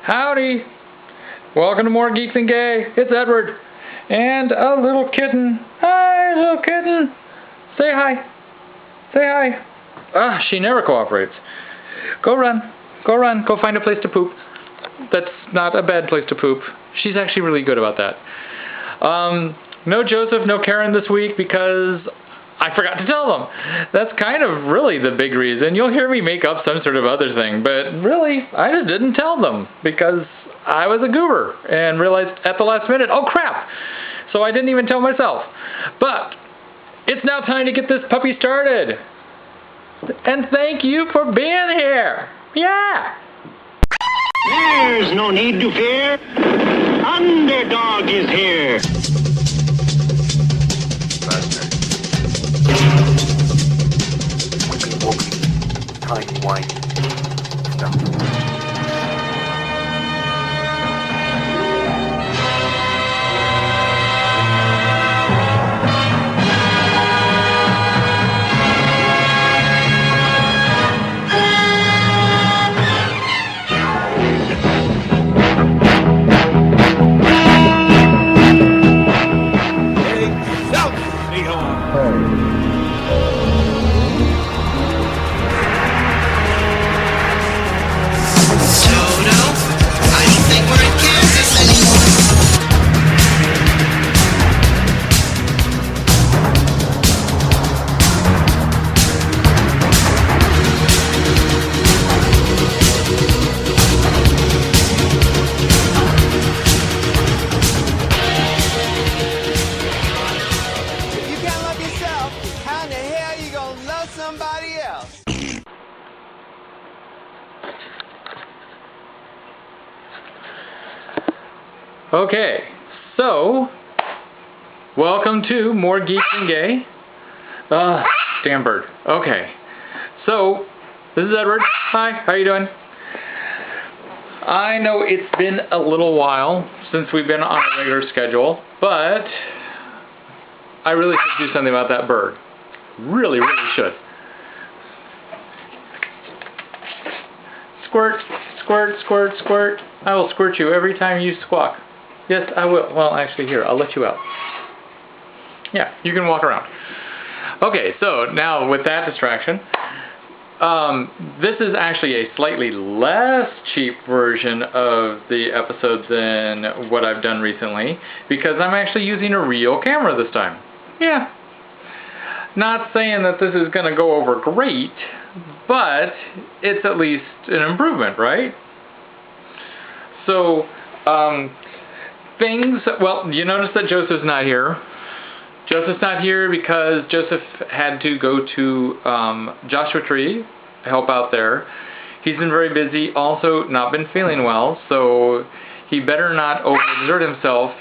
Howdy! Welcome to More Geeks and Gay. It's Edward. And a little kitten. Hi, little kitten. Say hi. Say hi. Ah, she never cooperates. Go run. Go run. Go find a place to poop. That's not a bad place to poop. She's actually really good about that. No Joseph, no Karen this week because I forgot to tell them. That's kind of really the big reason. You'll hear me make up some sort of other thing, but really, I just didn't tell them because I was a goober and realized at the last minute, oh crap! So I didn't even tell myself. But it's now time to get this puppy started. And thank you for being here. Yeah! There's no need to fear. Underdog is here. Tiny whiny stuff. Okay, so, welcome to More Geeks and Gay. Damn bird. Okay, so, this is Edward. Hi, how you doing? I know it's been a little while since we've been on a regular schedule, but I really should do something about that bird. Really, really should. Squirt, squirt, squirt, squirt. I will squirt you every time you squawk. Yes, I will. Well, actually, here, I'll let you out. Yeah, you can walk around. Okay, so now with that distraction, this is actually a slightly less cheap version of the episode than what I've done recently, because I'm actually using a real camera this time. Yeah. Not saying that this is going to go over great, but it's at least an improvement, right? So, well, you notice that Joseph's not here. Joseph's not here because Joseph had to go to Joshua Tree, help out there. He's been very busy, also not been feeling well, so he better not overexert himself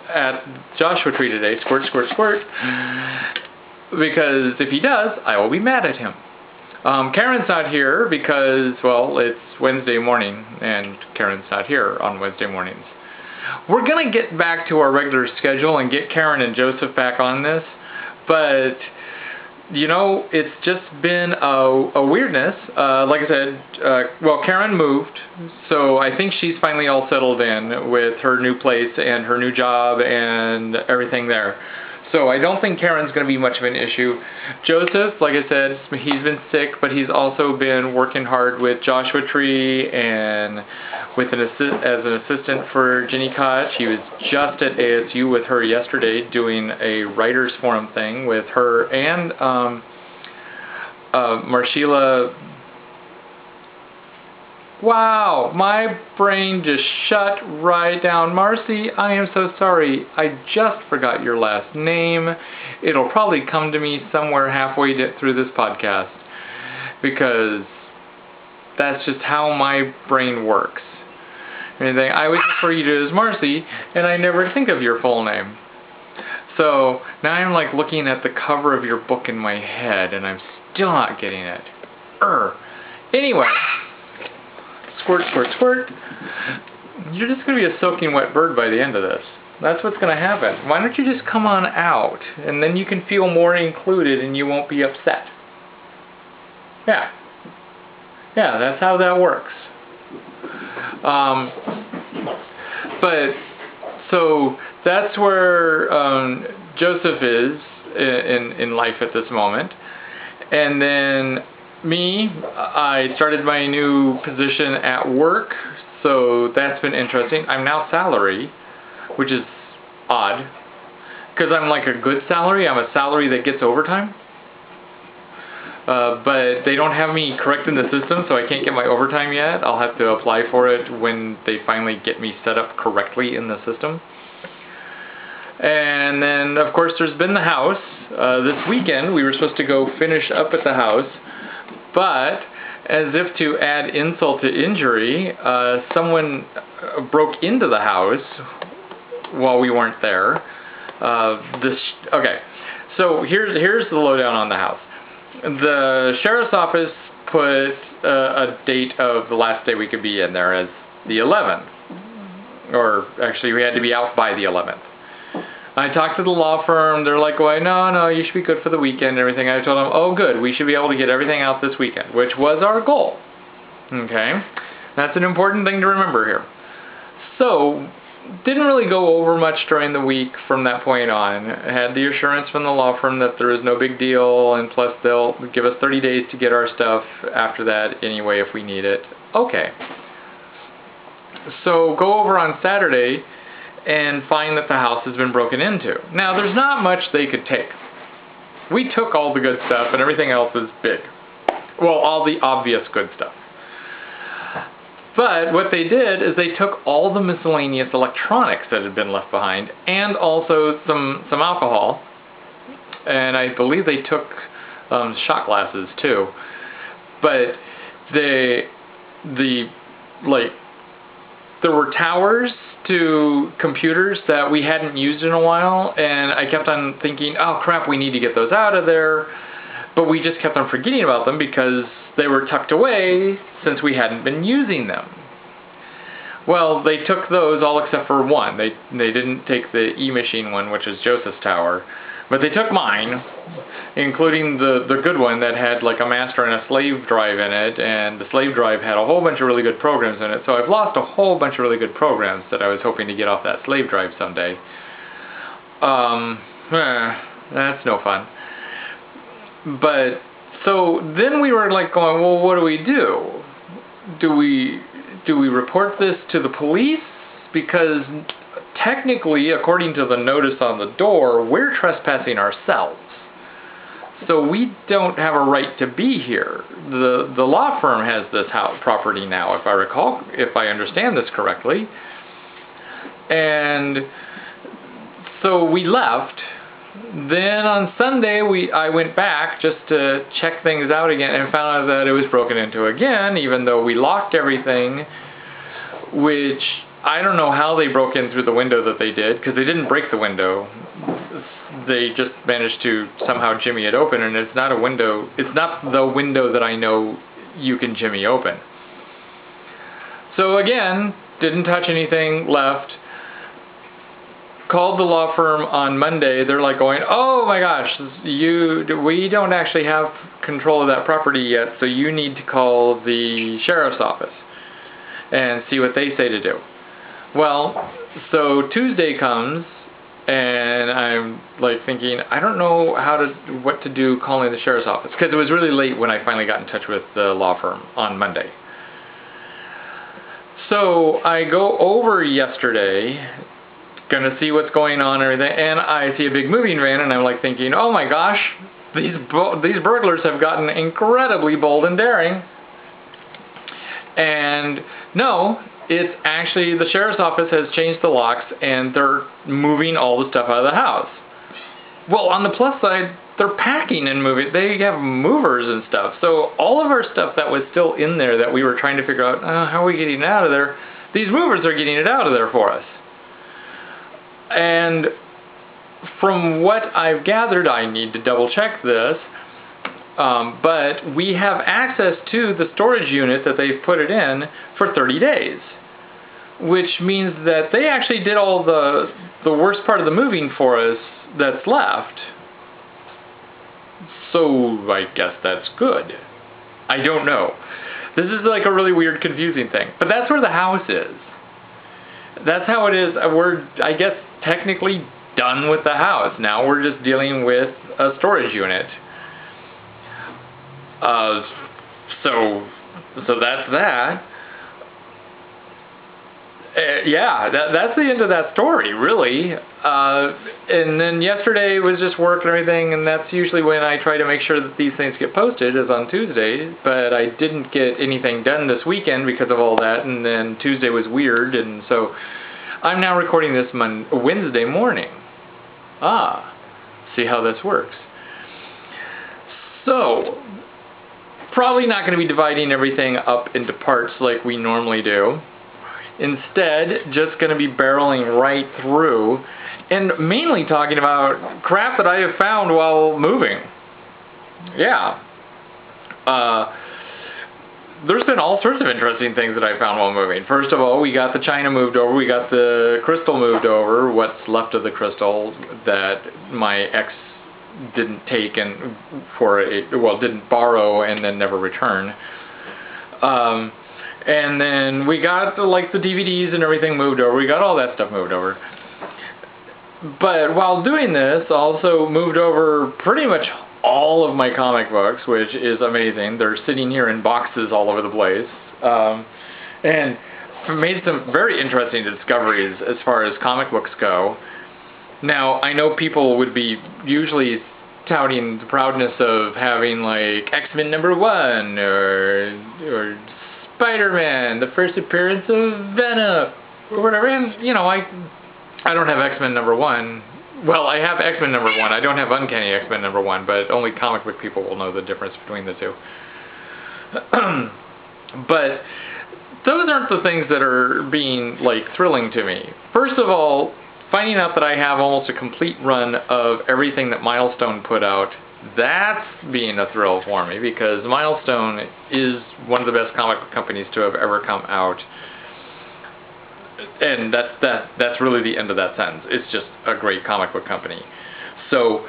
at Joshua Tree today. Squirt, squirt, squirt. Because if he does, I will be mad at him. Karen's not here because, well, it's Wednesday morning, and Karen's not here on Wednesday mornings. We're going to get back to our regular schedule and get Karen and Joseph back on this, but, you know, it's just been a weirdness. Like I said, well, Karen moved, so I think she's finally all settled in with her new place and her new job and everything there. So I don't think Karen's going to be much of an issue. Joseph, like I said, he's been sick, but he's also been working hard with Joshua Tree and with as an assistant for Jenny Koch. He was just at ASU with her yesterday doing a writers forum thing with her and Marshila. Wow, my brain just shut right down. Marcy, I am so sorry. I just forgot your last name. It'll probably come to me somewhere halfway through this podcast because that's just how my brain works. Anything, I always refer you to as Marcy, and I never think of your full name. So now I'm like looking at the cover of your book in my head, and I'm still not getting it. Anyway. Squirt, squirt, squirt. You're just going to be a soaking wet bird by the end of this. That's what's going to happen. Why don't you just come on out, and then you can feel more included and you won't be upset. Yeah. Yeah, that's how that works. But so that's where Joseph is in life at this moment. And then me, I started my new position at work, so that's been interesting. I'm now salary, which is odd, because I'm like a good salary. I'm a salary that gets overtime. But they don't have me correct in the system, so I can't get my overtime yet. I'll have to apply for it when they finally get me set up correctly in the system. And then, of course, there's been the house. This weekend, we were supposed to go finish up at the house, but as if to add insult to injury, someone broke into the house while we weren't there. Okay, so here's the lowdown on the house. The sheriff's office put a date of the last day we could be in there as the 11th. Or actually, we had to be out by the 11th. I talked to the law firm. They're like, well, no, you should be good for the weekend and everything. I told them, oh, good. We should be able to get everything out this weekend, which was our goal. Okay? That's an important thing to remember here. So, didn't really go over much during the week from that point on. I had the assurance from the law firm that there was no big deal, and plus they'll give us 30 days to get our stuff after that anyway if we need it. Okay. So, go over on Saturday and find that the house has been broken into. Now, there's not much they could take. We took all the good stuff and everything else is big. Well, all the obvious good stuff. But what they did is they took all the miscellaneous electronics that had been left behind and also some alcohol. And I believe they took shot glasses too. But there were towers to computers that we hadn't used in a while, and I kept on thinking, oh crap, we need to get those out of there, but we just kept on forgetting about them because they were tucked away since we hadn't been using them. Well, they took those all except for one. They didn't take the E-machine one, which is Joseph's tower, but they took mine, including the good one that had like a master and a slave drive in it, and the slave drive had a whole bunch of really good programs in it, so I've lost a whole bunch of really good programs that I was hoping to get off that slave drive someday. That's no fun. But, so then we were like going, well, what do we do? Do we report this to the police? Because technically, according to the notice on the door, we're trespassing ourselves. So we don't have a right to be here. The law firm has this house property now, if I understand this correctly. And so we left. Then on Sunday, I went back just to check things out again and found out that it was broken into again, even though we locked everything, which I don't know how they broke in through the window that they did, because they didn't break the window. They just managed to somehow jimmy it open, and it's not a window. It's not the window that I know you can jimmy open. So again, didn't touch anything, left. Called the law firm on Monday. They're like going, oh my gosh, we don't actually have control of that property yet, so you need to call the sheriff's office and see what they say to do. Well, so Tuesday comes, and I'm like thinking, I don't know what to do calling the sheriff's office, because it was really late when I finally got in touch with the law firm on Monday. So I go over yesterday, gonna see what's going on and everything, and I see a big moving van, and I'm like thinking, oh my gosh, these burglars have gotten incredibly bold and daring. And no, it's actually the sheriff's office has changed the locks and they're moving all the stuff out of the house. Well, on the plus side, they're packing and moving. They have movers and stuff. So all of our stuff that was still in there that we were trying to figure out, how are we getting it out of there? These movers are getting it out of there for us. And from what I've gathered, I need to double check this, but we have access to the storage unit that they've put it in for 30 days, which means that they actually did all the worst part of the moving for us that's left. So I guess that's good. I don't know. This is like a really weird, confusing thing. But that's where the house is. That's how it is. We're, I guess, technically done with the house. Now we're just dealing with a storage unit. So that's that. Yeah, that's the end of that story, really. And then yesterday was just work and everything, and that's usually when I try to make sure that these things get posted, is on Tuesdays. But I didn't get anything done this weekend because of all that, and then Tuesday was weird, and so I'm now recording this Wednesday morning. See how this works. So, probably not going to be dividing everything up into parts like we normally do. Instead, just going to be barreling right through and mainly talking about crap that I have found while moving. Yeah. There's been all sorts of interesting things that I found while moving. First of all, we got the china moved over, we got the crystal moved over, what's left of the crystal that my ex didn't take and didn't borrow and then never return. And then we got the DVDs and everything moved over. We got all that stuff moved over. But while doing this, also moved over pretty much all of my comic books, which is amazing. They're sitting here in boxes all over the place. And made some very interesting discoveries as far as comic books go. Now, I know people would be usually touting the proudness of having like X-Men #1 or Spider-Man, the first appearance of Venom, or whatever. And, you know, I don't have X-Men #1. Well, I have X-Men #1. I don't have Uncanny X-Men #1, but only comic book people will know the difference between the two. But those aren't the things that are being, like, thrilling to me. First of all, finding out that I have almost a complete run of everything that Milestone put out, that's being a thrill for me, because Milestone is one of the best comic book companies to have ever come out. And that's really the end of that sentence. It's just a great comic book company. So,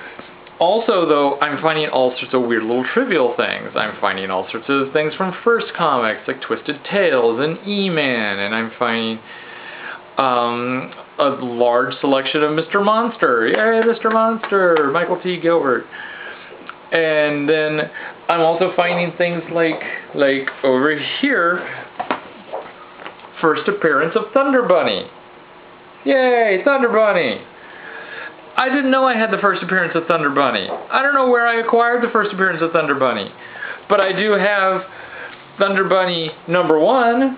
also though, I'm finding all sorts of weird little trivial things. I'm finding all sorts of things from First Comics, like Twisted Tales and E-Man, and I'm finding a large selection of Mr. Monster. Yay, Mr. Monster! Michael T. Gilbert. And then I'm also finding things like over here, first appearance of Thunder Bunny. Yay, Thunder Bunny! I didn't know I had the first appearance of Thunder Bunny. I don't know where I acquired the first appearance of Thunder Bunny, but I do have Thunder Bunny #1.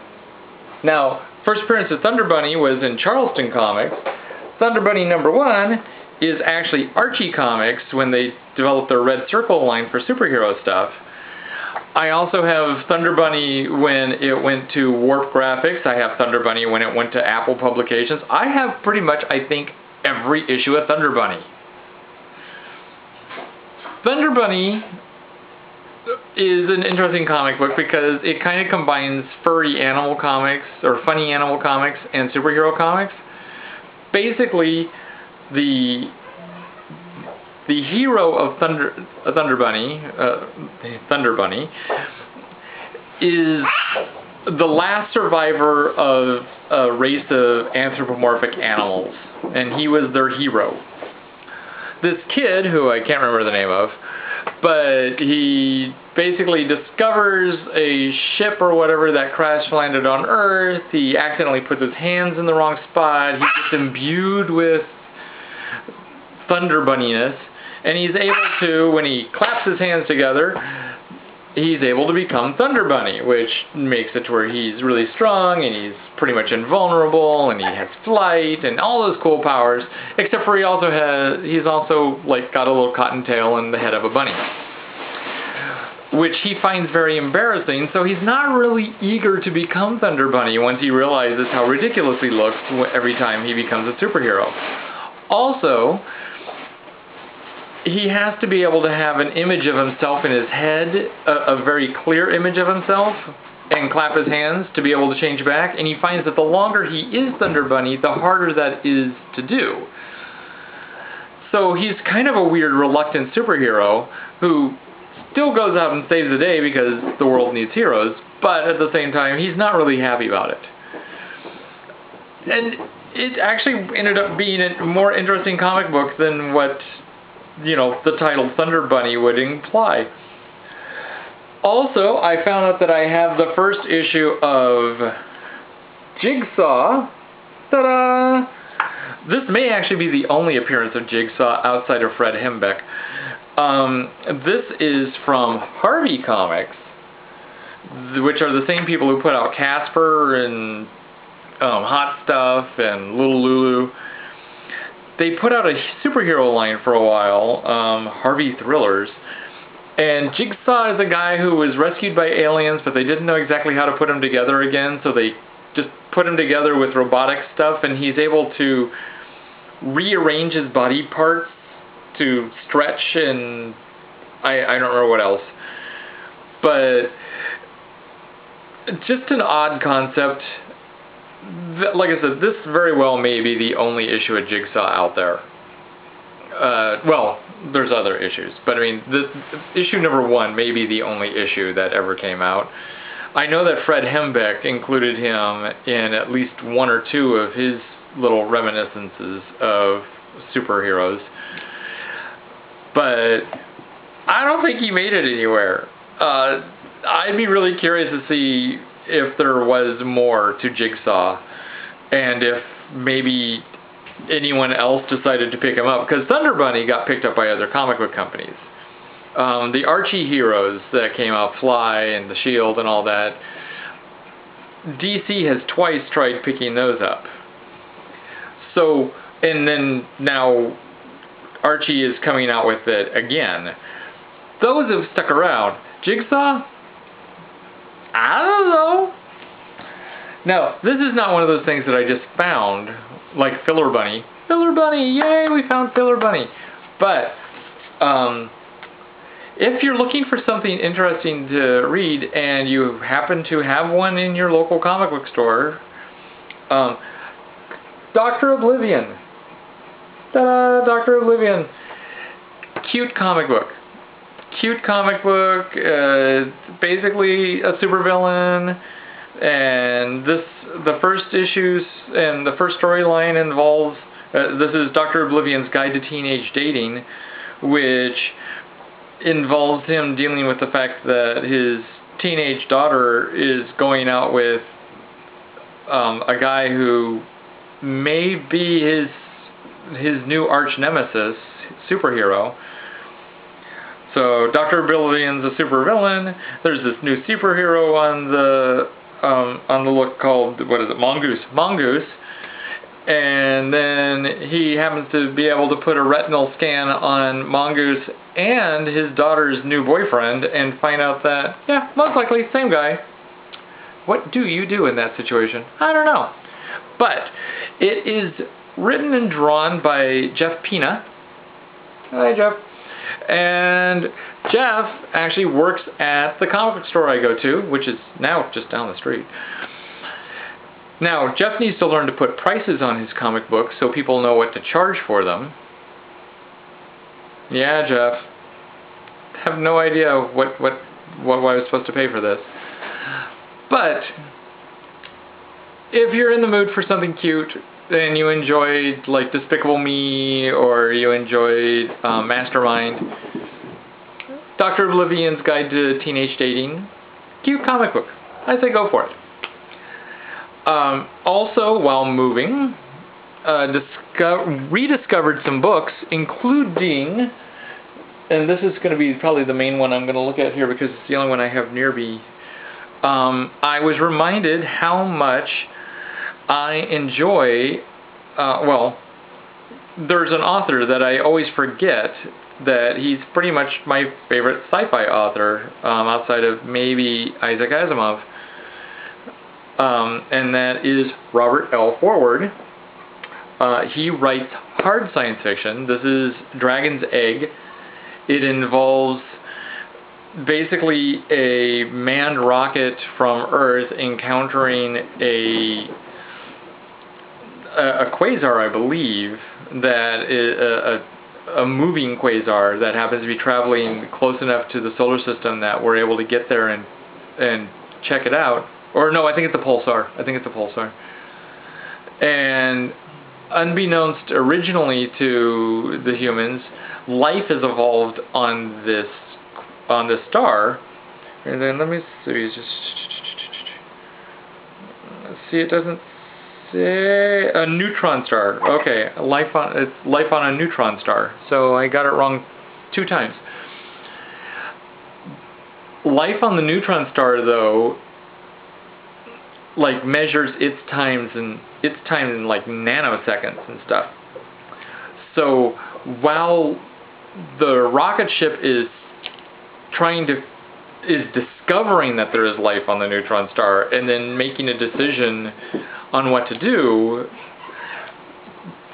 Now, first appearance of Thunder Bunny was in Charleston Comics. Thunder Bunny #1 is actually Archie Comics when they developed their Red Circle line for superhero stuff. I also have Thunder Bunny when it went to Warp Graphics. I have Thunder Bunny when it went to Apple Publications. I have pretty much, I think, every issue of Thunder Bunny. Thunder Bunny is an interesting comic book because it kind of combines furry animal comics, or funny animal comics, and superhero comics. Basically, the hero of Thunder Bunny is the last survivor of a race of anthropomorphic animals, and he was their hero. This kid, who I can't remember the name of, but he basically discovers a ship or whatever that crash landed on Earth. He accidentally puts his hands in the wrong spot. He gets imbued with Thunder Bunniness, and he's able to, when he claps his hands together, he's able to become Thunder Bunny, which makes it to where he's really strong, and he's pretty much invulnerable, and he has flight, and all those cool powers, except for he's also like got a little cottontail and the head of a bunny, which he finds very embarrassing, so he's not really eager to become Thunder Bunny once he realizes how ridiculous he looks every time he becomes a superhero. Also, he has to be able to have an image of himself in his head, a very clear image of himself, and clap his hands to be able to change back, and he finds that the longer he is Thunder Bunny, the harder that is to do. So he's kind of a weird, reluctant superhero who still goes out and saves the day because the world needs heroes, but at the same time, he's not really happy about it. And it actually ended up being a more interesting comic book than what, the title Thunder Bunny would imply. Also, I found out that I have the first issue of Jigsaw. Ta-da! This may actually be the only appearance of Jigsaw outside of Fred Hembeck. This is from Harvey Comics, which are the same people who put out Casper and Hot Stuff and Little Lulu. They put out a superhero line for a while, Harvey Thrillers. And Jigsaw is a guy who was rescued by aliens, but they didn't know exactly how to put him together again, so they just put him together with robotic stuff, and he's able to rearrange his body parts to stretch, and I don't remember what else. But just an odd concept. Like I said, this very well may be the only issue of Jigsaw out there. Well, there's other issues, but I mean, issue number 1 may be the only issue that ever came out. I know that Fred Hembeck included him in at least 1 or 2 of his little reminiscences of superheroes, but I don't think he made it anywhere. I'd be really curious to see if there was more to Jigsaw, and if maybe anyone else decided to pick him up, because Thunder Bunny got picked up by other comic book companies. The Archie heroes that came out, Fly and the Shield and all that, DC has twice tried picking those up. So, and then now Archie is coming out with it again. Those have stuck around. Jigsaw? I don't know. Now, this is not one of those things that I just found, like Filler Bunny. Filler Bunny, yay, we found Filler Bunny. But, if you're looking for something interesting to read and you happen to have one in your local comic book store, Dr. Oblivion. Ta-da, Dr. Oblivion. Cute comic book. Cute comic book, basically a supervillain, and the first issues and the first storyline involves, this is Dr. Oblivion's Guide to Teenage Dating, which involves him dealing with the fact that his teenage daughter is going out with a guy who may be his new arch nemesis, superhero. So Dr. Oblivion's a supervillain. There's this new superhero on the look called, what is it, Mongoose. And then he happens to be able to put a retinal scan on Mongoose and his daughter's new boyfriend and find out that, yeah, most likely same guy. What do you do in that situation? I don't know. But it is written and drawn by Jeff Pina. Hi, Jeff. And Jeff actually works at the comic book store I go to, which is now just down the street. Now, Jeff needs to learn to put prices on his comic books so people know what to charge for them. Yeah, Jeff. I have no idea what I was supposed to pay for this. But if you're in the mood for something cute and you enjoyed like Despicable Me or you enjoyed Mastermind, Dr. Oblivion's Guide to Teenage Dating, cute comic book. I say go for it. Also, while moving, rediscovered some books, including, and this is going to be probably the main one I'm going to look at here because it's the only one I have near me. I was reminded how much I enjoy, well, there's an author that I always forget that he's pretty much my favorite sci-fi author, outside of maybe Isaac Asimov. And that is Robert L. Forward. He writes hard science fiction. This is Dragon's Egg. It involves basically a manned rocket from Earth encountering a quasar, I believe, that is a moving quasar that happens to be traveling close enough to the solar system that we're able to get there and check it out. Or no, I think it's a pulsar. And unbeknownst originally to the humans, life has evolved on this star. And then let me see, it doesn't say a neutron star. Okay, it's life on a neutron star. So I got it wrong 2 times. Life on the neutron star, though, like measures its time in like nanoseconds and stuff. So while the rocket ship is discovering that there is life on the neutron star and then making a decision on what to do,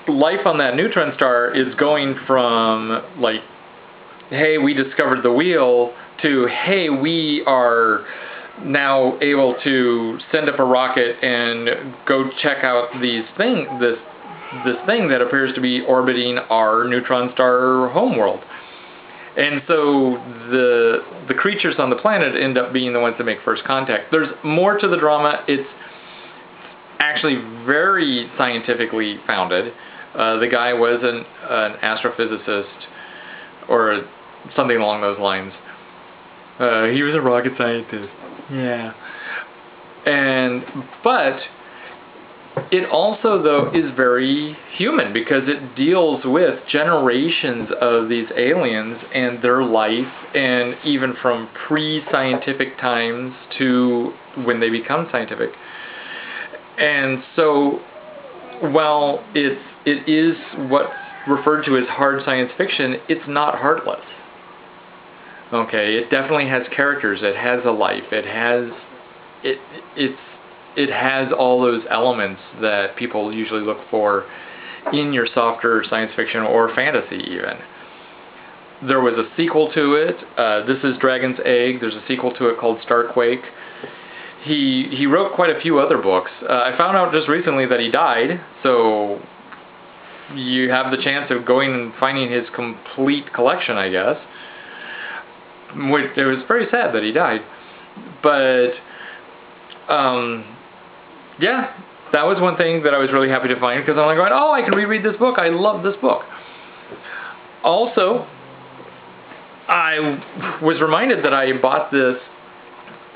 life on that neutron star is going from like, hey, we discovered the wheel, to hey, we are now able to send up a rocket and go check out this thing that appears to be orbiting our neutron star homeworld. And so the creatures on the planet end up being the ones that make first contact. There's more to the drama. It's actually very scientifically founded. The guy was an astrophysicist or something along those lines. He was a rocket scientist. Yeah. But it also, though, is very human because it deals with generations of these aliens and their life, and even from pre-scientific times to when they become scientific. And so, while it is what's referred to as hard science fiction, it's not heartless. Okay, it definitely has characters. It has a life. It has all those elements that people usually look for in your softer science fiction or fantasy even. There was a sequel to it. This is Dragon's Egg. There's a sequel to it called Starquake. He wrote quite a few other books. I found out just recently that he died, so you have the chance of going and finding his complete collection, I guess. It was very sad that he died. But yeah, that was one thing that I was really happy to find, because I'm like going, oh, I can reread this book. I love this book. Also, I was reminded that I bought this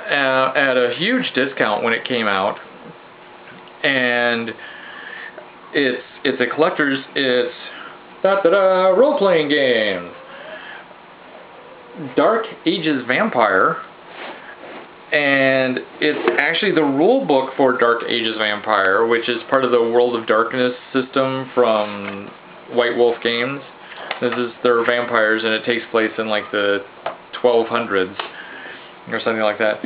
at a huge discount when it came out, and it's a collector's. It's role-playing games. Dark Ages Vampire. And it's actually the rule book for Dark Ages Vampire, which is part of the World of Darkness system from White Wolf Games. This is their vampires, and it takes place in like the 1200s or something like that.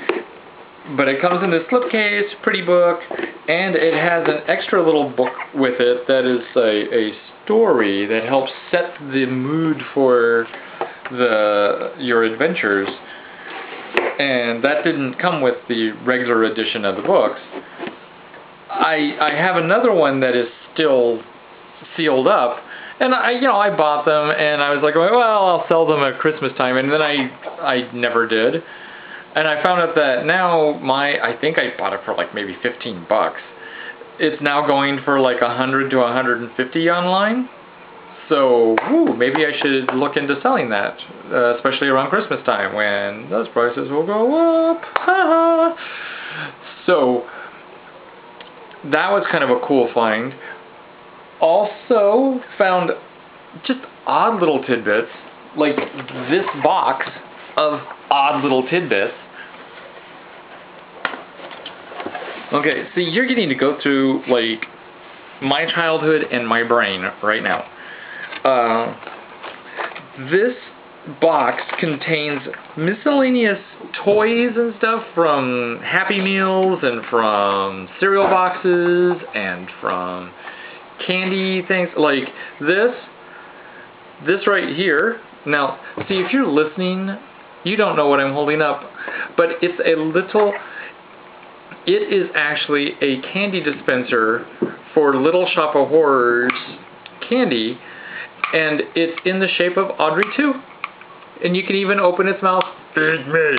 But it comes in this slipcase, pretty book, and it has an extra little book with it that is a story that helps set the mood for your adventures. And that didn't come with the regular edition of the books. I have another one that is still sealed up, and I bought them, and I was like, well, I'll sell them at Christmas time, and then I never did. And I found out that now I think I bought it for like maybe $15. It's now going for like $100 to $150 online. So, maybe I should look into selling that, especially around Christmas time when those prices will go up. So, that was kind of a cool find. Also, found just odd little tidbits, like this box of odd little tidbits. Okay, see, you're getting to go through, like, my childhood and my brain right now. This box contains miscellaneous toys and stuff from Happy Meals and from cereal boxes and from candy things like this right here. Now, see, if you're listening, you don't know what I'm holding up, but it is actually a candy dispenser for Little Shop of Horrors candy. And it's in the shape of Audrey 2. And you can even open its mouth. Feed me.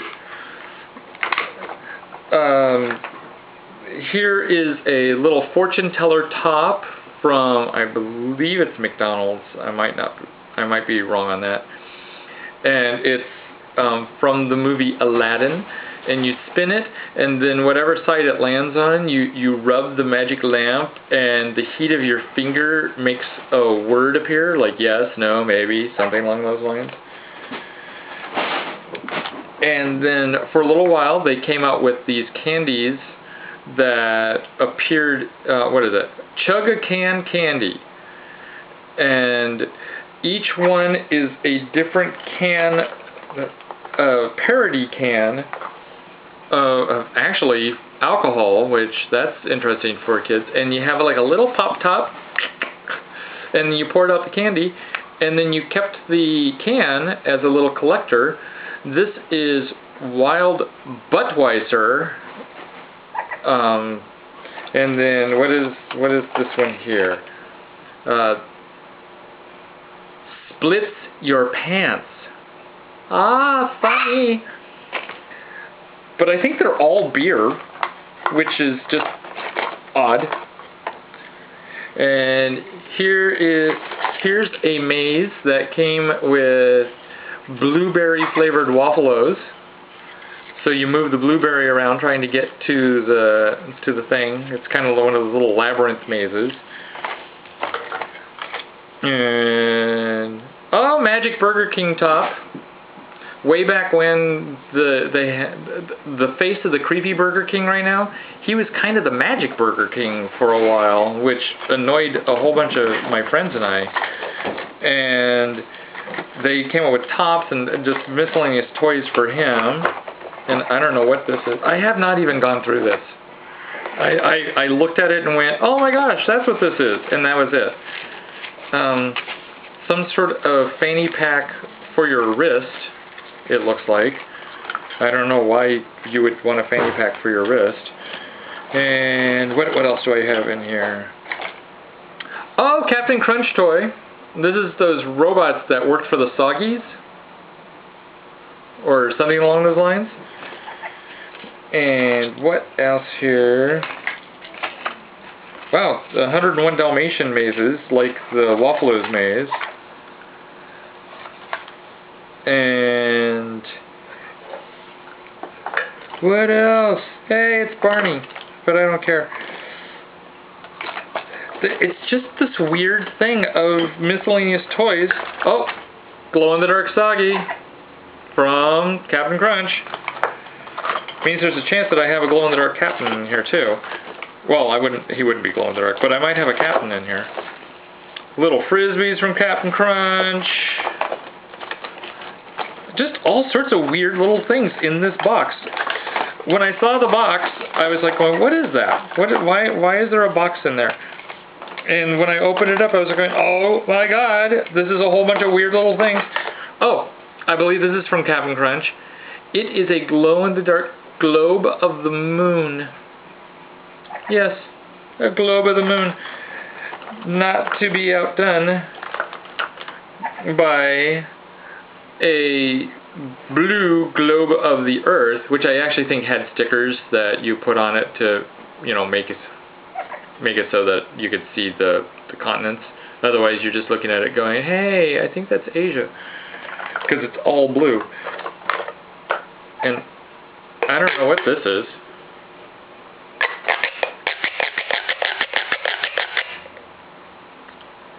Here is a little fortune teller top from, I believe it's McDonald's. I might be wrong on that. And it's from the movie Aladdin. And you spin it, and then whatever side it lands on, you rub the magic lamp, and the heat of your finger makes a word appear, like yes, no, maybe, something along those lines. And then for a little while, they came out with these candies that appeared, what is it? Chug-a-can candy. And each one is a different can, parody can, of actually alcohol, which that's interesting for kids. And you have like a little pop top, and you poured out the candy, and then you kept the can as a little collector. This is Wild Budweiser. And then what is this one here? Splits Your Pants. Ah, funny. But I think they're all beer, which is just odd. And here's a maze that came with blueberry flavored Waffle-Os. So you move the blueberry around trying to get to the thing. It's kind of one of those little labyrinth mazes. And oh, Magic Burger King top. Way back when the face of the creepy Burger King right now, he was kind of the Magic Burger King for a while, which annoyed a whole bunch of my friends and I. And they came up with tops and just miscellaneous toys for him. And I don't know what this is. I have not even gone through this. I looked at it and went, oh my gosh, that's what this is. And that was it. Some sort of fanny pack for your wrist, it looks like. I don't know why you would want a fanny pack for your wrist. And what else do I have in here? Oh, Captain Crunch toy. This is those robots that worked for the Soggies. Or something along those lines. And what else here? Wow, the 101 Dalmatian mazes, like the Waffle-Os maze. And what else? Hey, it's Barney, but I don't care. It's just this weird thing of miscellaneous toys. Oh, glow-in-the-dark Soggy from Captain Crunch. Means there's a chance that I have a glow-in-the-dark captain in here too. Well, he wouldn't be glow-in-the-dark, but I might have a captain in here. Little frisbees from Captain Crunch. Just all sorts of weird little things in this box. When I saw the box, I was like going, what is that? Why is there a box in there? And when I opened it up, I was like going, oh my god, this is a whole bunch of weird little things. Oh, I believe this is from Captain Crunch. It is a glow-in-the-dark globe of the moon. Yes, a globe of the moon. Not to be outdone by a blue globe of the earth, which I actually think had stickers that you put on it to, you know, make it so that you could see the continents. Otherwise, you're just looking at it going, hey, I think that's Asia. Because it's all blue. And I don't know what this is.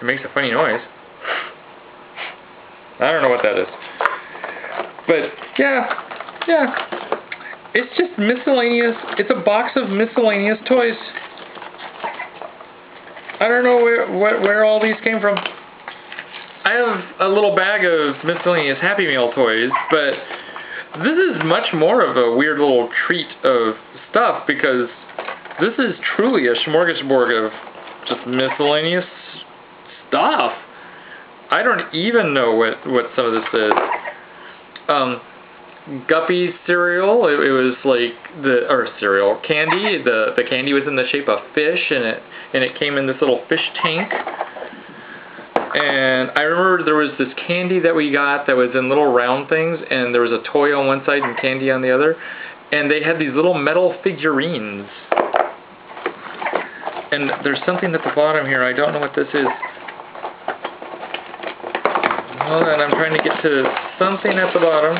It makes a funny noise. I don't know what that is. But yeah. It's just miscellaneous. It's a box of miscellaneous toys. I don't know where all these came from. I have a little bag of miscellaneous Happy Meal toys, but this is much more of a weird little treat of stuff because this is truly a smorgasbord of just miscellaneous stuff. I don't even know what some of this is. Guppy's cereal, it was like cereal candy. The candy was in the shape of fish, and it came in this little fish tank. And I remember there was this candy that we got that was in little round things, and there was a toy on one side and candy on the other. and they had these little metal figurines. And there's something at the bottom here. I don't know what this is. Hold on, I'm trying to get to something at the bottom.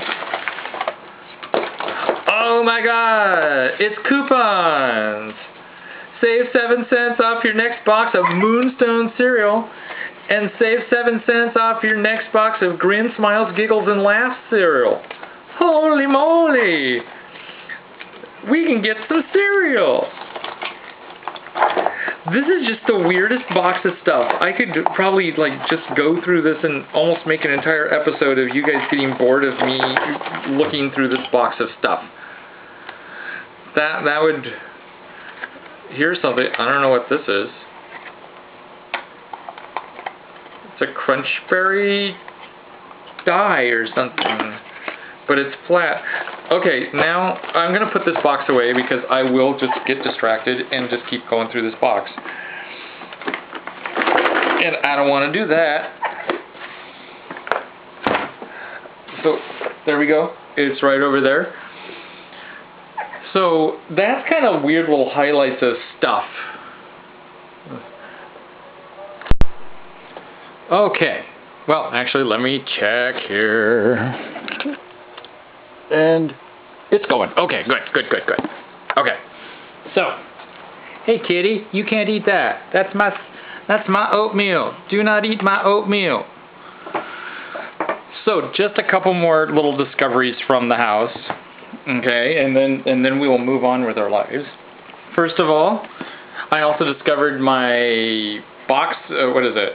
Oh my god! It's coupons! Save 7 cents off your next box of Moonstone cereal, and save 7 cents off your next box of Grin, Smiles, Giggles, and Laughs cereal. Holy moly! We can get some cereal! This is just the weirdest box of stuff. I could probably just go through this and almost make an entire episode of you guys getting bored of me looking through this box of stuff. That would... Here's something. I don't know what this is. It's a Crunchberry die or something. But it's flat. Okay, now I'm going to put this box away because I will just get distracted and just keep going through this box. And I don't want to do that. So, there we go. It's right over there. So, that's kind of weird little highlights of stuff. Okay. Well, actually, let me check here. And it's going. Okay, good. Okay. So, hey kitty, you can't eat that. That's my oatmeal. Do not eat my oatmeal. So, just a couple more little discoveries from the house. Okay, and then we will move on with our lives. First of all, I also discovered my box, what is it?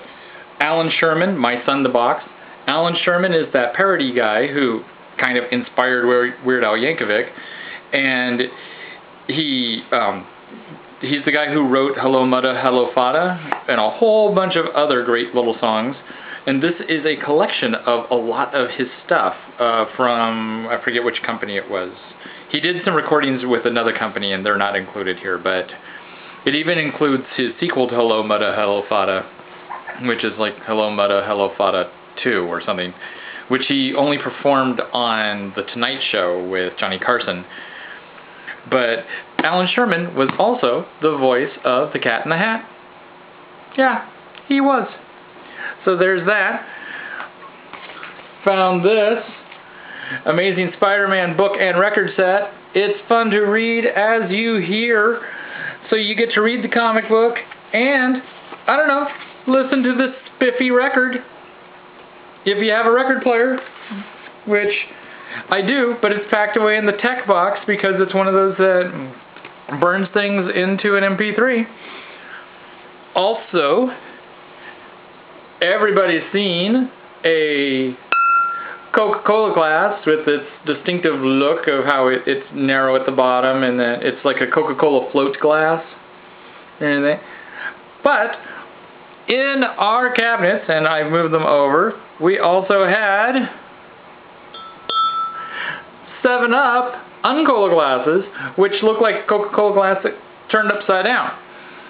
Alan Sherman, My Son the Box. Alan Sherman is that parody guy who kind of inspired Weird Al Yankovic, and he's the guy who wrote Hello Mudda, Hello Fada, and a whole bunch of other great little songs. And this is a collection of a lot of his stuff from, I forget which company it was. He did some recordings with another company, and they're not included here, but it even includes his sequel to Hello Mudda, Hello Fada, which is like Hello Mudda, Hello Fada 2 or something, which he only performed on The Tonight Show with Johnny Carson. But Alan Sherman was also the voice of the Cat in the Hat. Yeah, he was. So there's that. Found this Amazing Spider-Man book and record set. It's fun to read as you hear. So you get to read the comic book and, I don't know, listen to this spiffy record. If you have a record player, which I do, but it's packed away in the tech box because it's one of those that burns things into an MP3. Also, everybody's seen a Coca-Cola glass with its distinctive look of how it's narrow at the bottom and then it's like a Coca-Cola float glass and everything. But in our cabinets, and I've moved them over, we also had 7-Up Uncola glasses, which look like Coca-Cola glass that turned upside down.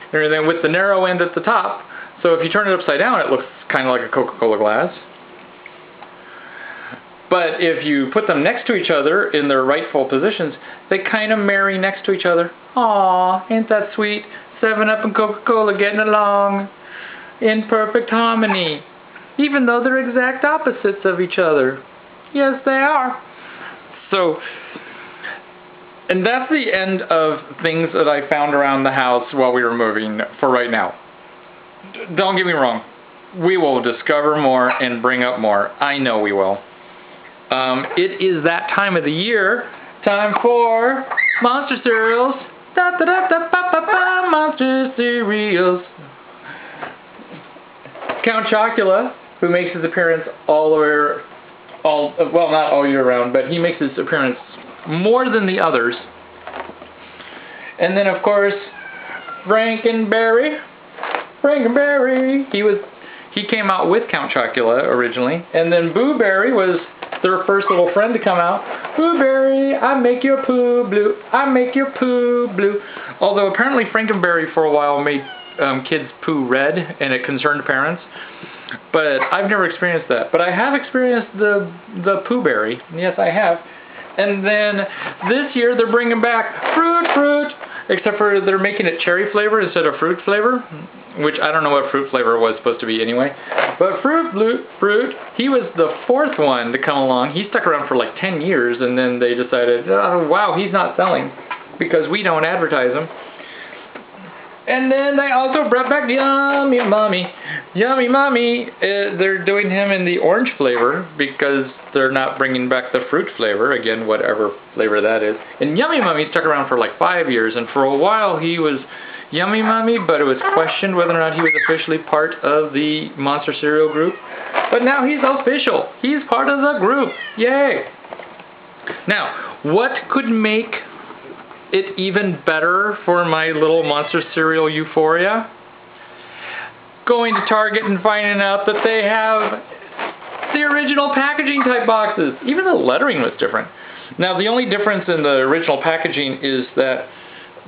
And everything with the narrow end at the top. So if you turn it upside down, it looks kind of like a Coca-Cola glass. But if you put them next to each other in their rightful positions, they kind of marry next to each other. Aww, ain't that sweet? 7-Up and Coca-Cola getting along in perfect harmony, even though they're exact opposites of each other. Yes, they are. So, and that's the end of things that I found around the house while we were moving for right now. Don't get me wrong. We will discover more and bring up more. I know we will. It is that time of the year. Time for Monster Cereals. Da da da da ba ba ba. Monster Cereals. Count Chocula, who makes his appearance well, not all year round, but he makes his appearance more than the others. And then, of course, Frankenberry. He came out with Count Chocula originally, and then Boo Berry was their first little friend to come out. Boo Berry, I make your poo blue. I make your poo blue. Although apparently Frankenberry for a while made kids poo red, and it concerned parents. But I've never experienced that. But I have experienced the Pooh Berry. Yes, I have. And then this year they're bringing back fruit, except for they're making it cherry flavor instead of fruit flavor, which I don't know what fruit flavor was supposed to be anyway. But fruit, he was the fourth one to come along. He stuck around for like 10 years, and then they decided, oh, wow, he's not selling because we don't advertise him. And then they also brought back Yummy Mommy. Yummy Mommy, they're doing him in the orange flavor because they're not bringing back the fruit flavor. Again, whatever flavor that is. And Yummy Mommy stuck around for like 5 years, and for a while he was Yummy Mommy, but it was questioned whether or not he was officially part of the Monster Cereal group. But now he's official. He's part of the group. Yay! Now, what could make it even better for my little Monster Cereal euphoria? Going to Target and finding out that they have the original packaging type boxes. Even the lettering was different. Now, the only difference in the original packaging is that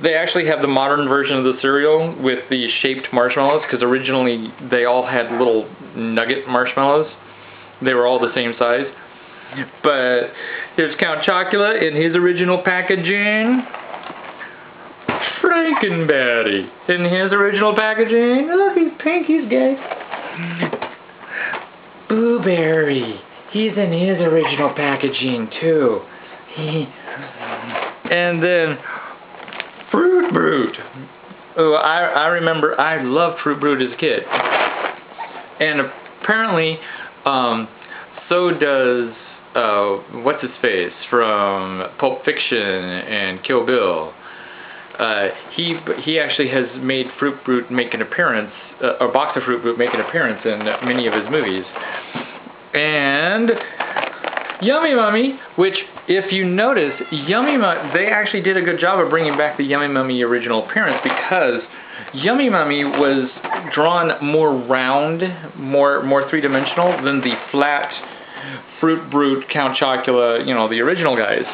they actually have the modern version of the cereal with the shaped marshmallows, because originally they all had little nugget marshmallows. They were all the same size. But here's Count Chocula in his original packaging. Frankenberry in his original packaging. Look, he's pink, he's gay. Boo Berry, he's in his original packaging too. And then Fruit Brute. Oh, I remember I loved Fruit Brute as a kid. And apparently, so does what's his face from Pulp Fiction and Kill Bill. He actually has made Fruit Brute make an appearance, a box of Fruit Brute make an appearance in many of his movies. And Yummy Mummy, which if you notice, Yummy Mummy, they actually did a good job of bringing back the Yummy Mummy original appearance, because Yummy Mummy was drawn more round, more three-dimensional than the flat Fruit Brute, Count Chocula, you know, the original guys.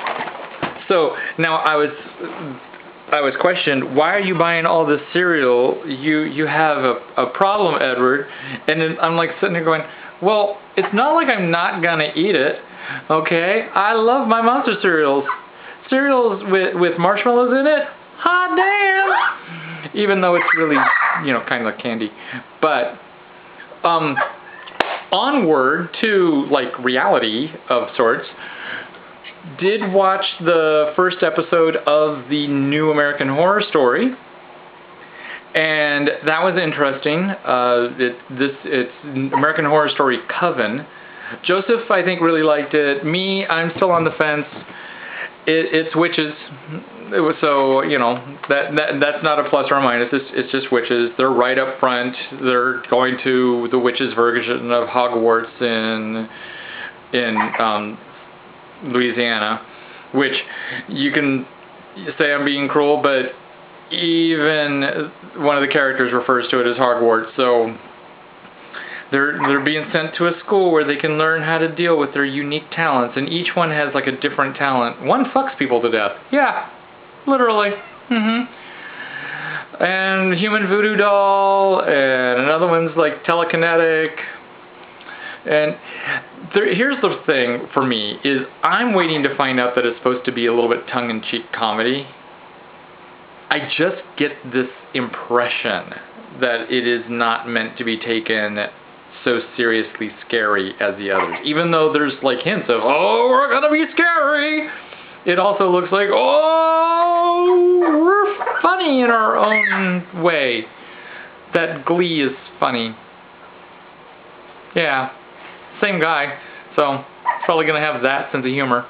So now I was questioned, why are you buying all this cereal? You have a problem, Edward. And then I'm like sitting there going, well, it's not like I'm not gonna eat it, okay? I love my Monster cereals. Cereals with marshmallows in it? Hot damn! Even though it's really, you know, kind of like candy. But, onward to, like, reality of sorts. Did watch the first episode of the new American Horror Story, and that was interesting. It's American Horror Story Coven. Joseph, I think, really liked it. Me, I'm still on the fence. It's witches. It was, so, you know, that's not a plus or a minus. It's just witches. They're right up front. They're going to the witches' version of Hogwarts in Louisiana, which you can say I'm being cruel, but even one of the characters refers to it as Hogwarts. So they're being sent to a school where they can learn how to deal with their unique talents, and each one has like a different talent. One fucks people to death. Yeah, literally. And human voodoo doll, and another one's like telekinetic. And here's the thing for me, is I'm waiting to find out that it's supposed to be a little bit tongue-in-cheek comedy. I just get this impression that it is not meant to be taken so seriously scary as the others. Even though there's like hints of, oh, we're gonna be scary, it also looks like, oh, we're funny in our own way. That Glee is funny. Yeah. Same guy, so probably gonna have that sense of humor.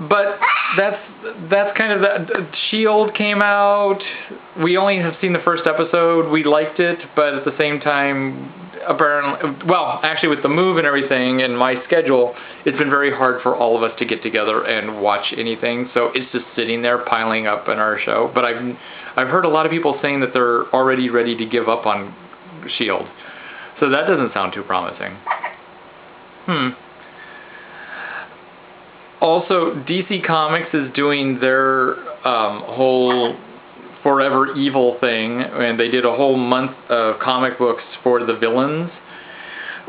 But that's kind of that. She-Old came out. We only have seen the first episode. We liked it, but at the same time, apparently, well, actually with the move and everything and my schedule, it's been very hard for all of us to get together and watch anything. So it's just sitting there piling up in our show. But I've heard a lot of people saying that they're already ready to give up on She-Old. So that doesn't sound too promising. Also, DC Comics is doing their whole Forever Evil thing, and they did a whole month of comic books for the villains.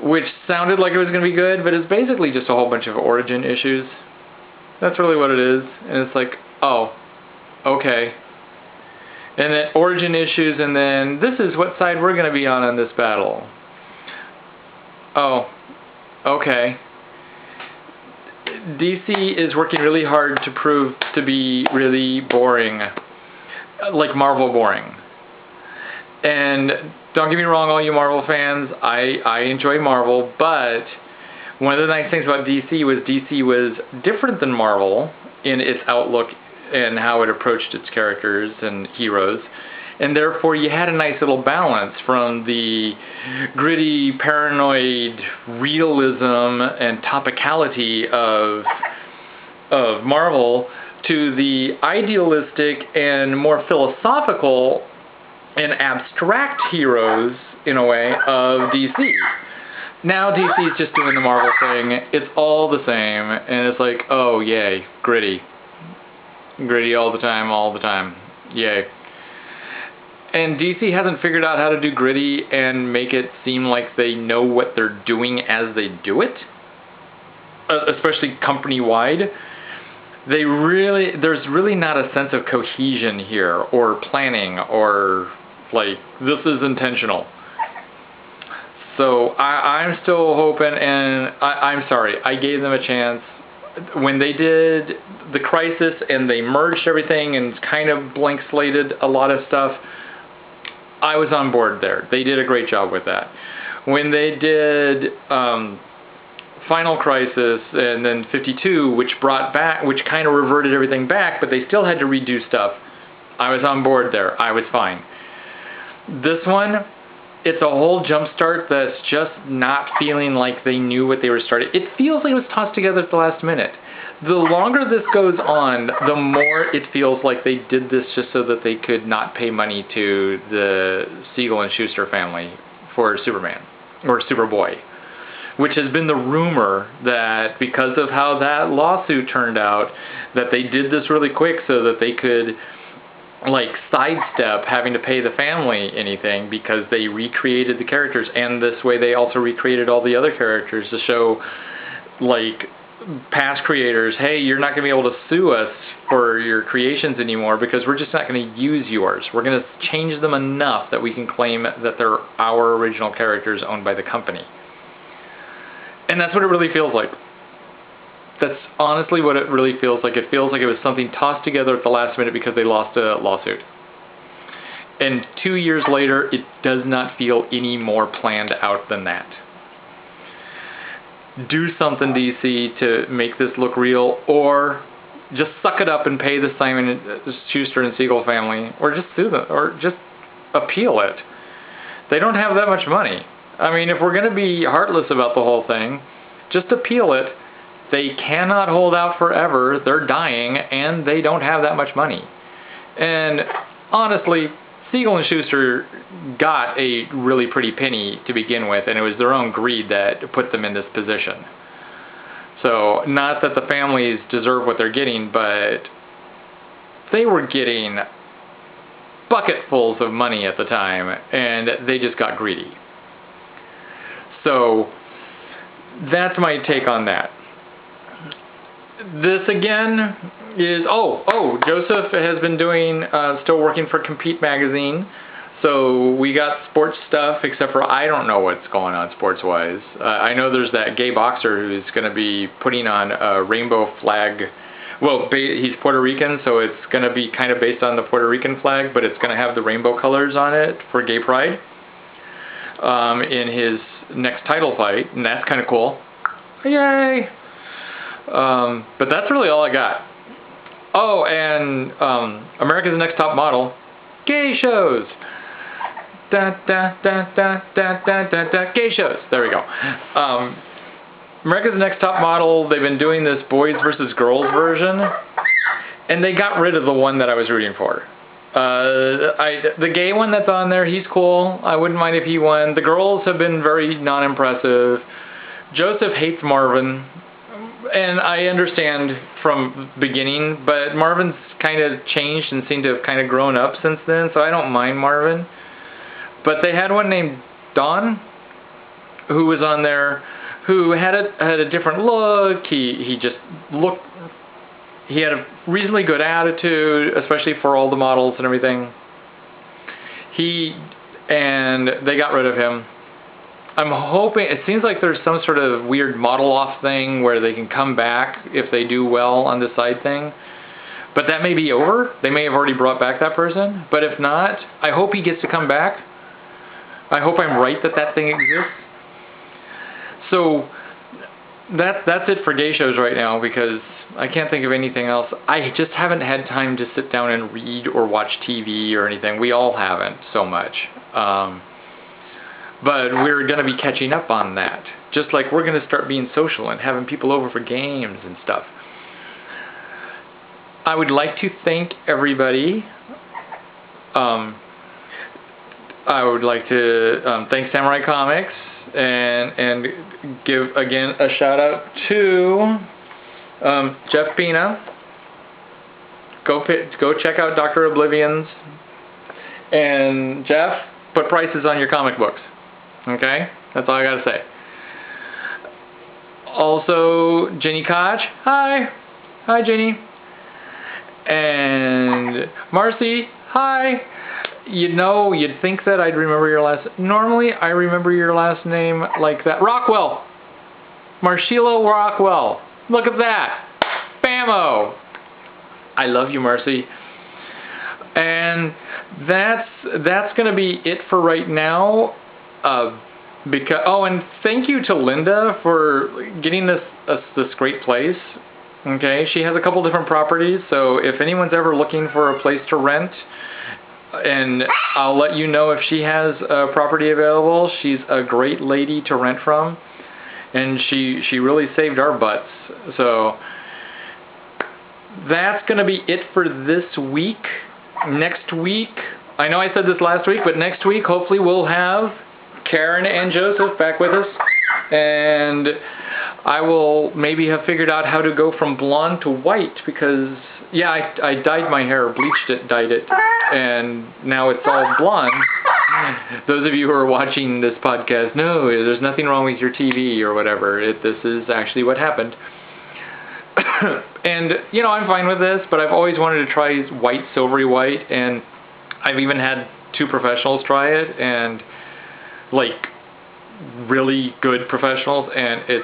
which sounded like it was going to be good, but it's basically just a whole bunch of origin issues. That's really what it is. And it's like, oh, okay. And then origin issues, and then this is what side we're going to be on this battle. Oh, okay. DC is working really hard to prove to be really boring. Like Marvel boring. And don't get me wrong, all you Marvel fans, I enjoy Marvel, but one of the nice things about DC was different than Marvel in its outlook and how it approached its characters and heroes. And therefore you had a nice little balance from the gritty, paranoid realism and topicality of Marvel to the idealistic and more philosophical and abstract heroes, in a way, of DC. Now DC is just doing the Marvel thing. It's all the same, and it's like, oh, yay, gritty. Gritty all the time, yay. And DC hasn't figured out how to do gritty and make it seem like they know what they're doing as they do it, especially company-wide. There's really not a sense of cohesion here, or planning, or like, this is intentional. So I'm still hoping, and I'm sorry, I gave them a chance. When they did the Crisis and they merged everything and kind of blank slated a lot of stuff, I was on board there. They did a great job with that. When they did Final Crisis and then 52, which kind of reverted everything back, but they still had to redo stuff, I was on board there. I was fine. This one, it's a whole jumpstart that's just not feeling like they knew what they were starting. It feels like it was tossed together at the last minute. The longer this goes on, the more it feels like they did this just so that they could not pay money to the Siegel and Schuster family for Superman, or Superboy. Which has been the rumor that because of how that lawsuit turned out, that they did this really quick so that they could like sidestep having to pay the family anything, because they recreated the characters, and this way they also recreated all the other characters to show like past creators, hey, you're not going to be able to sue us for your creations anymore because we're just not going to use yours. We're going to change them enough that we can claim that they're our original characters owned by the company. And that's what it really feels like. That's honestly what it really feels like. It feels like it was something tossed together at the last minute because they lost a lawsuit. And 2 years later, it does not feel any more planned out than that. Do something, DC, to make this look real, or just suck it up and pay the Simon Schuster and Siegel family, or just sue them, or just appeal it. They don't have that much money. I mean, if we're going to be heartless about the whole thing, just appeal it. They cannot hold out forever. They're dying, and they don't have that much money. And honestly, Siegel and Schuster got a really pretty penny to begin with, and it was their own greed that put them in this position. So, not that the families deserve what they're getting, but they were getting bucketfuls of money at the time, and they just got greedy. So, that's my take on that. This again is, Joseph has been doing, still working for Compete magazine. So we got sports stuff, except for I don't know what's going on sports-wise. I know there's that gay boxer who's going to be putting on a rainbow flag. Well, he's Puerto Rican, so it's going to be kind of based on the Puerto Rican flag, but it's going to have the rainbow colors on it for Gay Pride in his next title fight, and that's kind of cool. Yay! But that's really all I got. Oh, and America's Next Top Model, gay shows. Da da da da da da da da, gay shows. There we go. America's Next Top Model, they've been doing this boys versus girls version, and they got rid of the one that I was rooting for. The gay one that's on there, he's cool. I wouldn't mind if he won. The girls have been very non-impressive. Joseph hates Marvin, and I understand from the beginning, but Marvin's kind of changed and seemed to have kind of grown up since then, so I don't mind Marvin. But they had one named Dawn, who was on there, who had a different look. He just looked. He had a reasonably good attitude, especially for all the models and everything. And they got rid of him. I'm hoping, it seems like there's some sort of weird model off thing where they can come back if they do well on the side thing. But that may be over. They may have already brought back that person. But if not, I hope he gets to come back. I hope I'm right that thing exists. So that's it for gay shows right now, because I can't think of anything else. I just haven't had time to sit down and read or watch TV or anything. We all haven't so much. But we're going to be catching up on that. Just like we're going to start being social and having people over for games and stuff. I would like to thank everybody. I would like to thank Samurai Comics and give again a shout out to Jeff Pina. Go check out Dr. Oblivion's. And Jeff, put prices on your comic books. Okay? That's all I gotta say. Also, Jenny Koch. Hi. Hi, Jenny. And Marcy. Hi. You know, you'd think that I'd remember your last... Normally, I remember your last name like that. Rockwell. Marshilo Rockwell. Look at that. Bammo. I love you, Marcy. And that's going to be it for right now. And thank you to Linda for getting us this great place. Okay, she has a couple different properties, so if anyone's ever looking for a place to rent, and I'll let you know if she has a property available. She's a great lady to rent from, and she really saved our butts. So that's going to be it for this week. Next week, I know I said this last week, but next week hopefully we'll have Karen and Joseph back with us, and I will maybe have figured out how to go from blonde to white, because yeah, I dyed my hair, bleached it, dyed it, and now it's all blonde. Those of you who are watching this podcast, no, there's nothing wrong with your TV or whatever. This is actually what happened. And, you know, I'm fine with this, but I've always wanted to try white, silvery white, and I've even had 2 professionals try it, and, like, really good professionals, and it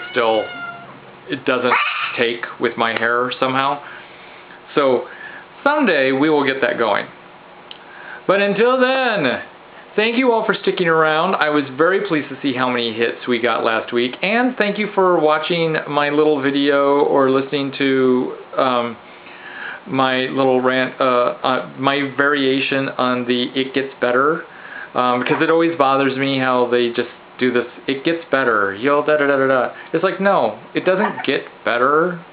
doesn't take with my hair somehow. So, someday we will get that going. But until then, thank you all for sticking around. I was very pleased to see how many hits we got last week. And thank you for watching my little video or listening to my little rant, my variation on the It Gets Better. Because it always bothers me how they just do this, it gets better, yo, da-da-da-da-da. It's like, no, it doesn't get better.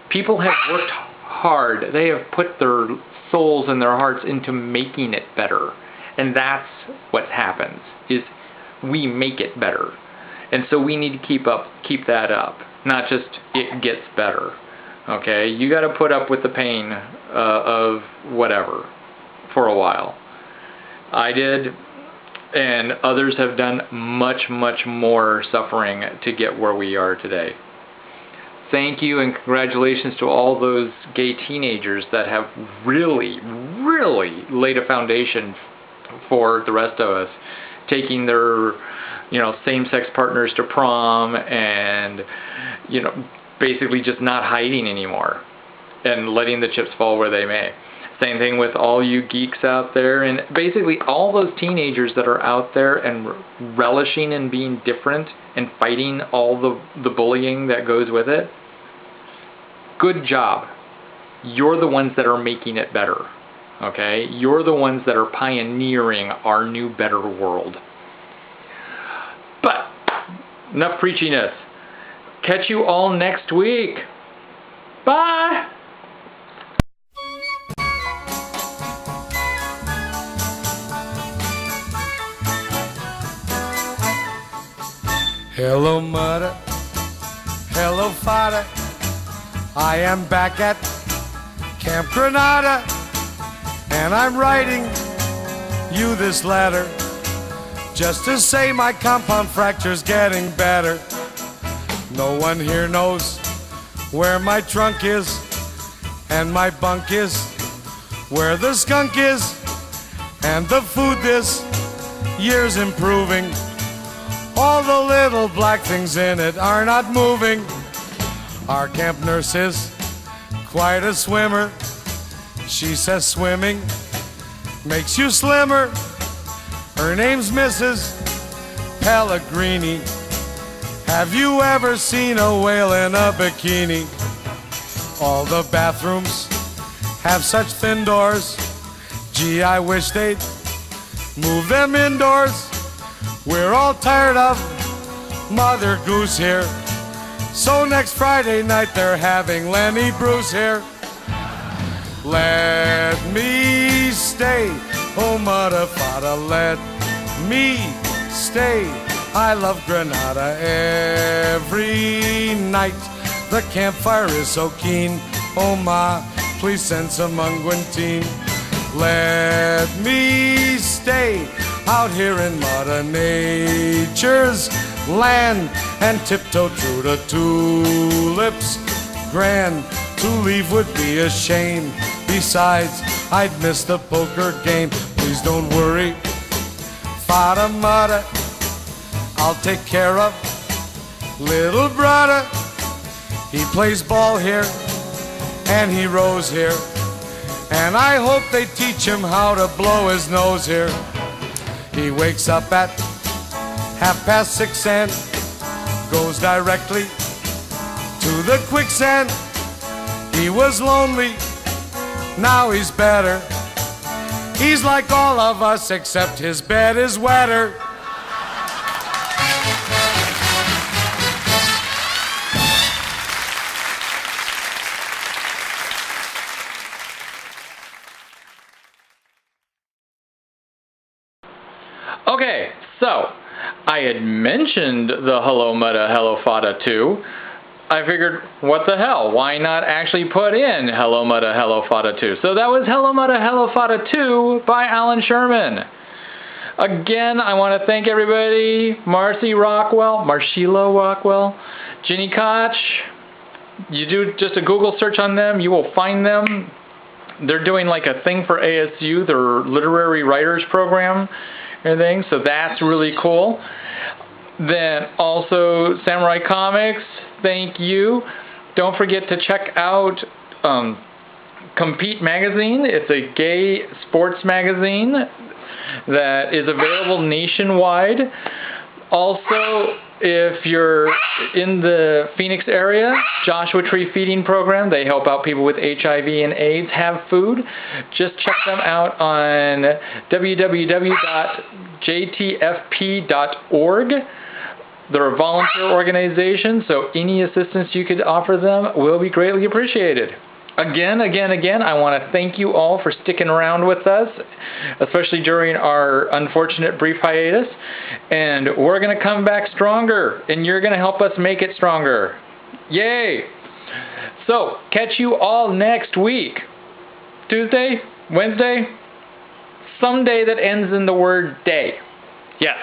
People have worked hard. They have put their souls and their hearts into making it better. And that's what happens, is we make it better. And so we need to keep that up, not just it gets better. Okay? You got to put up with the pain of whatever for a while. I did, and others have done much, much more suffering to get where we are today. Thank you and congratulations to all those gay teenagers that have really, really laid a foundation for the rest of us, taking their, you know, same-sex partners to prom and, you know, basically just not hiding anymore and letting the chips fall where they may. Same thing with all you geeks out there, and basically all those teenagers that are out there and relishing in being different and fighting all the bullying that goes with it. Good job. You're the ones that are making it better. Okay? You're the ones that are pioneering our new, better world. But, enough preachiness. Catch you all next week. Bye! Hello, mother. Hello, father. I am back at Camp Granada, and I'm writing you this letter just to say my compound fracture's getting better. No one here knows where my trunk is, and my bunk is where the skunk is, and the food this year's improving. All the little black things in it are not moving. Our camp nurse is quite a swimmer. She says swimming makes you slimmer. Her name's Mrs. Pellegrini. Have you ever seen a whale in a bikini? All the bathrooms have such thin doors. Gee, I wish they'd move them indoors. We're all tired of Mother Goose here. So next Friday night they're having Lenny Bruce here. Let me stay, oh mudda fada, let me stay. I love Granada every night. The campfire is so keen, oh ma, please send some unguentine. Let me stay out here in Mother Nature's land and tiptoe through the tulips grand. To leave would be a shame. Besides, I'd miss the poker game. Please don't worry, Fada Mudda, I'll take care of little brother. He plays ball here and he rows here, and I hope they teach him how to blow his nose here. He wakes up at 6:30 and goes directly to the quicksand. He was lonely, now he's better. He's like all of us except his bed is wetter. Okay, so I had mentioned the Hello Mudda, Hello Fada 2. I figured, what the hell? Why not actually put in Hello Mudda, Hello Fada 2? So that was Hello Mudda, Hello Fada 2 by Alan Sherman. Again, I want to thank everybody. Marshila Rockwell, Ginny Koch. You do just a Google search on them, you will find them. They're doing like a thing for ASU, their literary writers program and things, so that's really cool. Then also Samurai Comics, thank you. Don't forget to check out Compete Magazine. It's a gay sports magazine that is available nationwide. Also, if you're in the Phoenix area, Joshua Tree Feeding Program, they help out people with HIV and AIDS have food. Just check them out on www.jtfp.org. They're a volunteer organization, so any assistance you could offer them will be greatly appreciated. Again, I want to thank you all for sticking around with us, especially during our unfortunate brief hiatus. And we're going to come back stronger, and you're going to help us make it stronger. Yay! So, catch you all next week. Tuesday, Wednesday, some day that ends in the word day. Yes.